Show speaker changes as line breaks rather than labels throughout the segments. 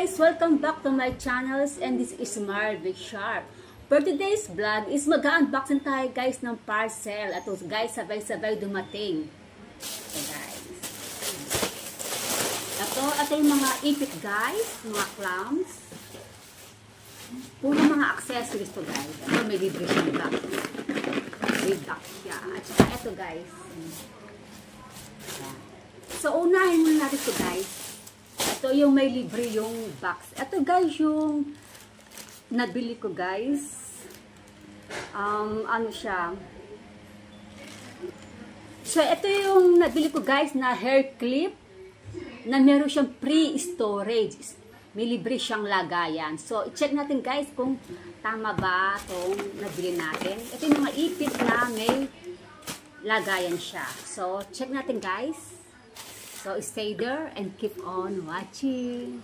guys! Welcome back to my channels and this is Marvin Sharp. For today's vlog is mag-unboxing tayo guys ng parcel. At guys, sabay-sabay dumating. So guys. Ito yung mga ipit guys, mga clamps. Puro mga accessories to guys. Ito may libre siyang box. May box siya. At saka ito guys. So unahin muna natin ito guys. Ito yung may libre yung box. Ito guys yung nabili ko guys. Ano siya? So ito yung nabili ko guys na hair clip na meron siyang pre-storage. May libre siyang lagayan. So i-check natin guys kung tama ba itong nabili natin. Ito yung mga ipit na may lagayan siya. So check natin guys. So stay there and keep on watching.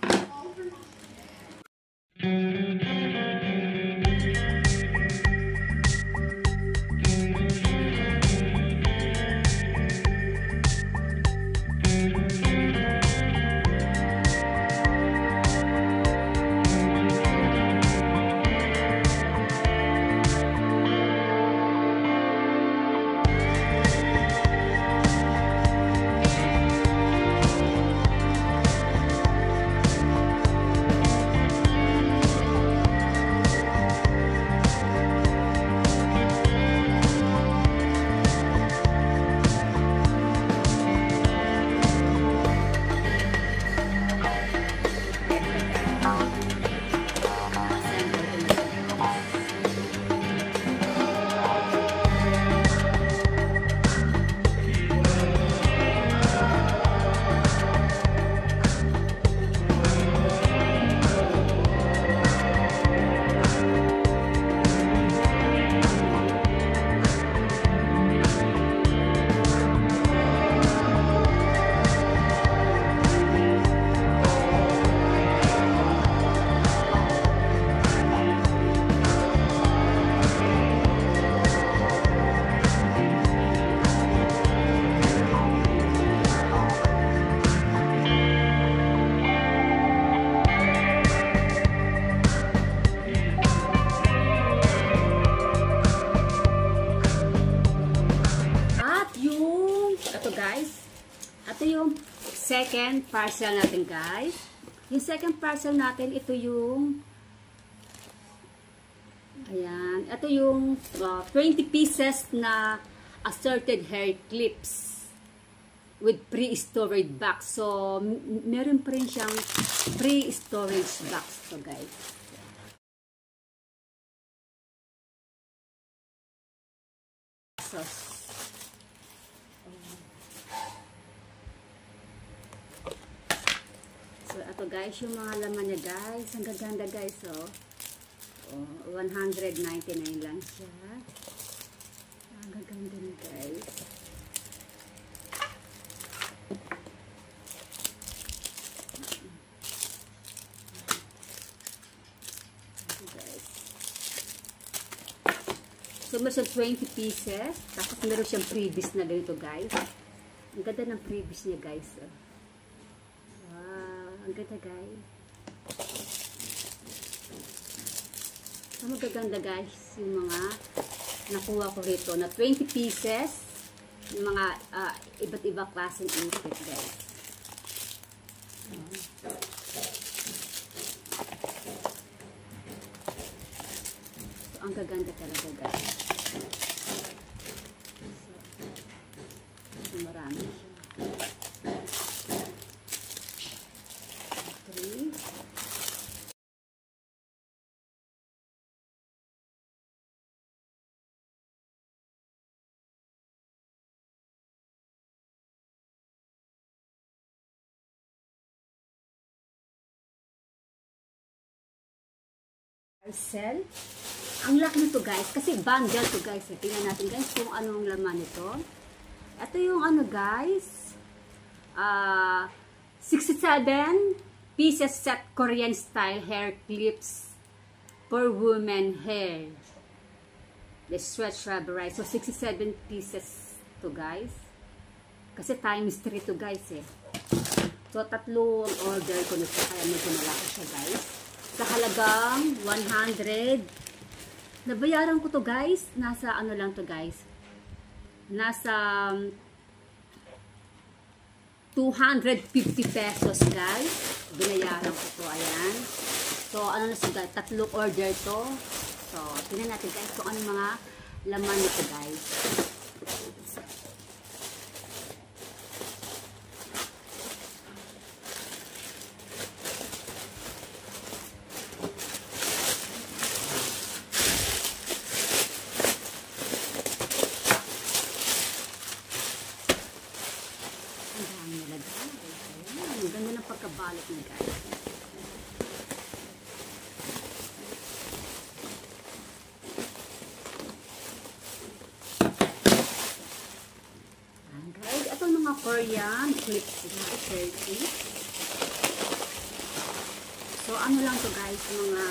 Ito yung second parcel natin guys. Yung second parcel natin, ito yung ayan, ito yung 20 pieces na assorted hair clips with pre-storage box. So, meron pa rin siyang pre-storage box to guys. So, ito guys, yung mga laman niya guys. Ang gaganda guys, oh. 199 lang siya. Ang gaganda niya guys. So, meron siyang 20 pieces. Tapos meron siyang freebies na ganito guys. Ang ganda ng freebies niya guys, oh. Ang ganda guys. So magaganda guys yung mga nakuha ko rito na 20 pieces yung mga iba't iba klaseng ipit guys. So ang gaganda talaga guys. So marami siya. Parcel. Ang laki nito guys, kasi bundle to guys. Tingnan natin guys kung anong laman nito. Ito yung ano guys, 67 pieces set Korean style hair clips for women hair. The stretch rubberized. So 67 pieces to guys. Kasi times 3 to guys eh. So, 3 order ko na siya, kaya medyo malaki siya, guys. Sa halagang 100. Nabayaran ko to, guys. Nasa ano lang to, guys. Nasa 250 pesos, guys. Binayaran ko to, ayan. So, ano na siya, 3 order to. So, tingnan natin, guys, kung ano mga laman nito, guys. Ang ganda ng pagkabalot niya, guys. Ayan, guys. Ito mga Korean clips na 30. So, ano lang to, guys, mga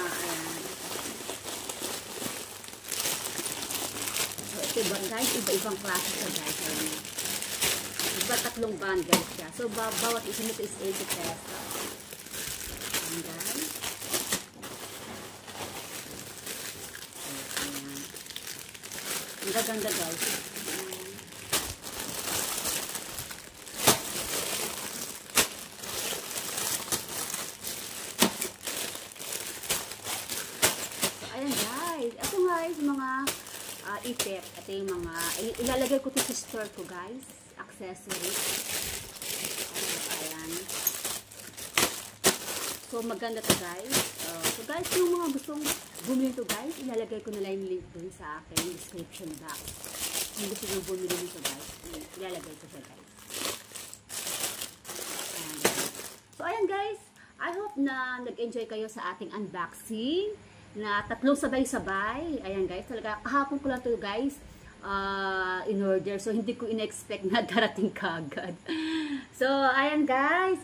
so, ito ba, guys, iba-ibang klase to, guys. Ayan. Diba 3 bundles siya. So, bawat isa nito is 80 pesos. Ayan, guys. Ayan. Ang gaganda, guys. So, ayan, guys. Ito, guys, mga effect. Ito yung mga, ilalagay ko ito sa store ko, guys. Accessories. Ayan. So, maganda to, guys. So, guys, yung mga gustong bumili to, guys, ilalagay ko na lang yung link dun sa akin description box. Kung gusto nyo bumili nito, guys, ilalagay ko siya, guys. Ayan, guys. So, ayan, guys. I hope na nag-enjoy kayo sa ating unboxing na 3 sabay-sabay. Ayan, guys. Talaga, kahapon ko lang to, guys, in order. So, hindi ko in-expect na darating kagad. So, ayan, guys.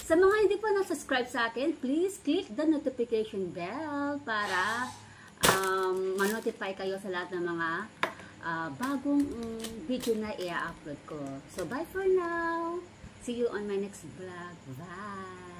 Sa mga hindi pa na-subscribe sa akin, please click the notification bell para ma-notify kayo sa lahat ng mga bagong video na i-upload ko. So, bye for now. See you on my next vlog. Bye!